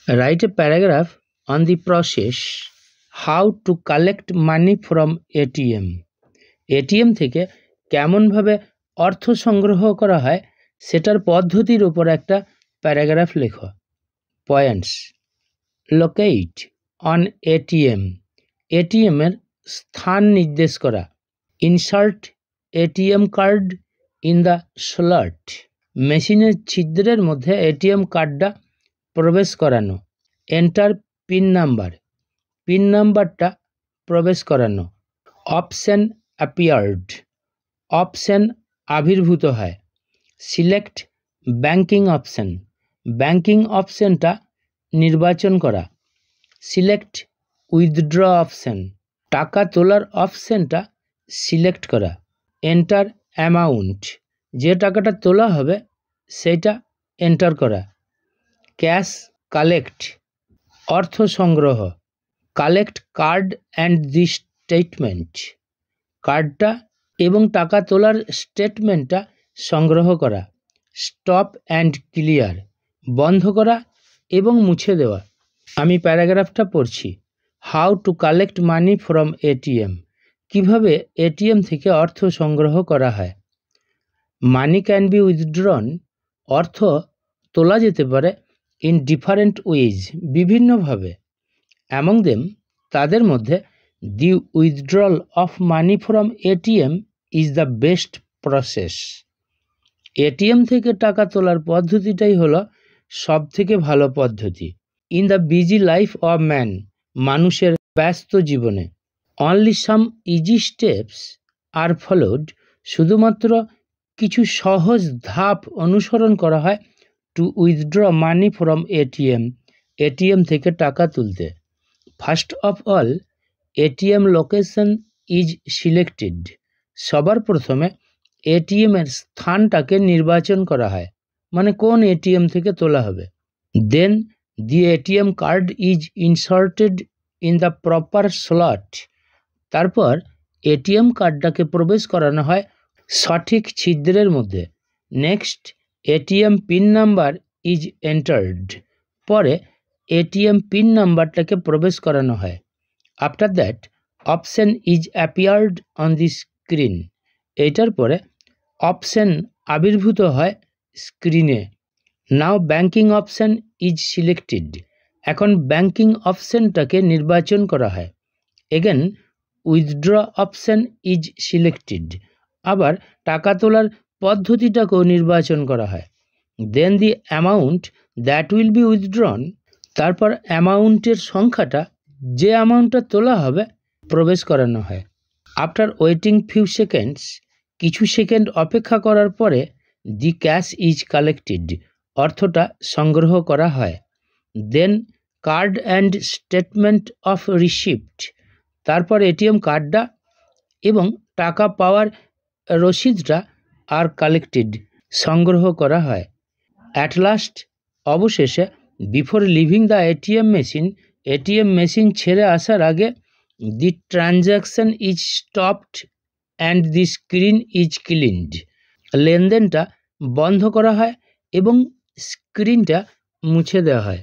Write a paragraph on the process how to collect money from ATM. ATM থেকে কেমনভাবে অর্থ সংগ্রহ করা হয় সেটার পদ্ধতির উপর একটা প্যারাগ্রাফ লেখো। Points: locate on ATM, ATM এর স্থান নির্দেশ করা। Insert ATM card in the slot, মেশিনের ছিদ্রের মধ্যে ATM কার্ডটা প্রবেশ করানো। এন্টার পিন নাম্বার, পিন নাম্বারটা প্রবেশ করানো। অপশন অ্যাপিয়ার্ড, অপশন আবির্ভূত হয়। সিলেক্ট ব্যাংকিং অপশন, ব্যাংকিং অপশনটা নির্বাচন করা। সিলেক্ট উইথড্র অপশন, টাকা তোলার অপশনটা সিলেক্ট করা। এন্টার অ্যামাউন্ট, যে টাকাটা তোলা হবে সেটা এন্টার করা। ক্যাশ কালেক্ট, অর্থ সংগ্রহ। Collect card and the statement, কার্ডটা এবং টাকা তোলার স্টেটমেন্টটা সংগ্রহ করা। স্টপ অ্যান্ড ক্লিয়ার, বন্ধ করা এবং মুছে দেওয়া। আমি প্যারাগ্রাফটা পড়ছি। How to collect money from ATM, কিভাবে ATM থেকে অর্থ সংগ্রহ করা হয়। মানি ক্যান বি উইথড্রন, অর্থ তোলা যেতে পারে ইন ডিফারেন্ট ওয়েজ, বিভিন্নভাবে। অ্যামং দেম, তাদের মধ্যে the withdrawal of money from ATM is the best process. ATM থেকে টাকা তোলার পদ্ধতিটাই হলো সব থেকে ভালো পদ্ধতি। In the busy life of man, মানুষের ব্যস্ত জীবনে। Only some easy steps are followed, শুধুমাত্র কিছু সহজ ধাপ অনুসরণ করা হয় two withdraw money from ATM, ATM থেকে টাকা তুলতে। First of all, ATM location is selected, সবার প্রথমে ATM এর স্থানটাকে নির্বাচন করা হয়, মানে কোন ATM থেকে তোলা হবে। দেন দি ATM card is inserted in the proper slot, তারপর ATM কার্ডটাকে প্রবেশ করানো হয় সঠিক ছিদ্রের মধ্যে। Next, ATM pin number is entered, পরে ATM পিন নাম্বারটাকে প্রবেশ করানো হয়। After that, option is appeared on the screen, এইটার পরে অপশন আবির্ভূত হয় স্ক্রিনে। নাও ব্যাংকিং অপশন ইজ সিলেক্টেড, এখন ব্যাংকিং অপশনটাকে নির্বাচন করা হয়। Again withdraw option is selected, আবার টাকা তোলার পদ্ধতিটাকেও নির্বাচন করা হয়। Then the amount that will be withdrawn, তারপর অ্যামাউন্টের সংখ্যাটা, যে অ্যামাউন্টটা তোলা হবে, প্রবেশ করানো হয়। আফটার ওয়েটিং ফিউ সেকেন্ডস, কিছু সেকেন্ড অপেক্ষা করার পরে দি ক্যাশ ইজ কালেক্টেড, অর্থটা সংগ্রহ করা হয়। Then card and statement of receipt, তারপর ATM কার্ডটা এবং টাকা পাওয়ার রসিদটা আর কালেক্টেড, সংগ্রহ করা হয়। অ্যাট লাস্ট, অবশেষে, before leaving the ATM machine ছেড়ে আসার আগে, the transaction is stopped and the screen is cleaned, লেনদেনটা বন্ধ করা হয় এবং স্ক্রিনটা মুছে দেওয়া হয়।